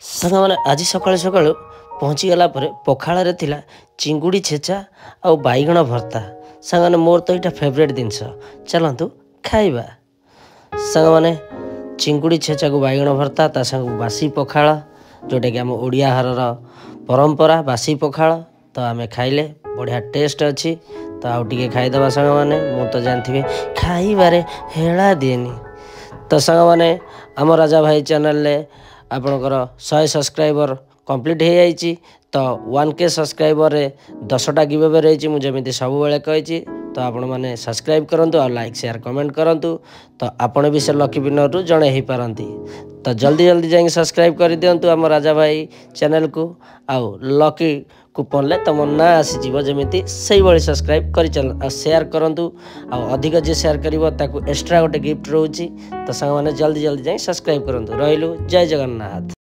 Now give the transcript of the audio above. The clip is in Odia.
ସାଙ୍ଗମାନେ ଆଜି ସକାଳୁ ସକାଳୁ ପହଞ୍ଚିଗଲା ପରେ ପଖାଳରେ ଥିଲା ଚିଙ୍ଗୁଡ଼ି ଛେଚା ଆଉ ବାଇଗଣ ଭର୍ତ୍ତା। ସାଙ୍ଗମାନେ ମୋର ତ ଏଇଟା ଫେଭରେଟ୍ ଜିନିଷ, ଚାଲନ୍ତୁ ଖାଇବା। ସାଙ୍ଗମାନେ ଚିଙ୍ଗୁଡ଼ି ଛେଚାକୁ ବାଇଗଣ ଭର୍ତ୍ତା ତା ସାଙ୍ଗକୁ ବାସି ପଖାଳ, ଯେଉଁଟାକି ଆମ ଓଡ଼ିଆ ଘରର ପରମ୍ପରା ବାସି ପଖାଳ। ତ ଆମେ ଖାଇଲେ ବଢ଼ିଆ ଟେଷ୍ଟ ଅଛି। ତ ଆଉ ଟିକେ ଖାଇଦେବା ସାଙ୍ଗମାନେ। ମୁଁ ତ ଜାଣିଥିବେ ଖାଇବାରେ ହେଳା ଦିଏନି। ତ ସାଙ୍ଗମାନେ ଆମ ରାଜା ଭାଇ ଚ୍ୟାନେଲରେ ଆପଣଙ୍କର 100 ସବସ୍କ୍ରାଇବର କମ୍ପ୍ଲିଟ୍ ହେଇଯାଇଛି। ତ 1K ସବସ୍କ୍ରାଇବରରେ 10ଟା ଗିଭ୍ ରହିଛି। ମୁଁ ଯେମିତି ସବୁବେଳେ କହିଛି, ତ ଆପଣମାନେ ସବସ୍କ୍ରାଇବ୍ କରନ୍ତୁ ଆଉ ଲାଇକ୍ ସେୟାର କମେଣ୍ଟ କରନ୍ତୁ। ତ ଆପଣ ବି ସେ ଲକି ୱିନରରୁ ଜଣେ ହେଇପାରନ୍ତି। ତ ଜଲ୍ଦି ଯାଇକି ସବସ୍କ୍ରାଇବ୍ କରିଦିଅନ୍ତୁ ଆମ ରାଜା ଭାଇ ଚ୍ୟାନେଲକୁ। ଆଉ ଲକି କୁପନ୍ରେ ତୁମ ନାଁ ଆସିଯିବ, ଯେମିତି ସେଇଭଳି ସବସ୍କ୍ରାଇବ୍ କରିଚାଲ ଆଉ ସେୟାର କରନ୍ତୁ। ଆଉ ଅଧିକ ଯିଏ ସେୟାର କରିବ ତାକୁ ଏକ୍ସଟ୍ରା ଗୋଟେ ଗିଫ୍ଟ ରହୁଛି। ତ ସାଙ୍ଗମାନେ ଜଲ୍ଦି ଯାଇ ସବସ୍କ୍ରାଇବ୍ କରନ୍ତୁ। ରହିଲୁ, ଜୟ ଜଗନ୍ନାଥ।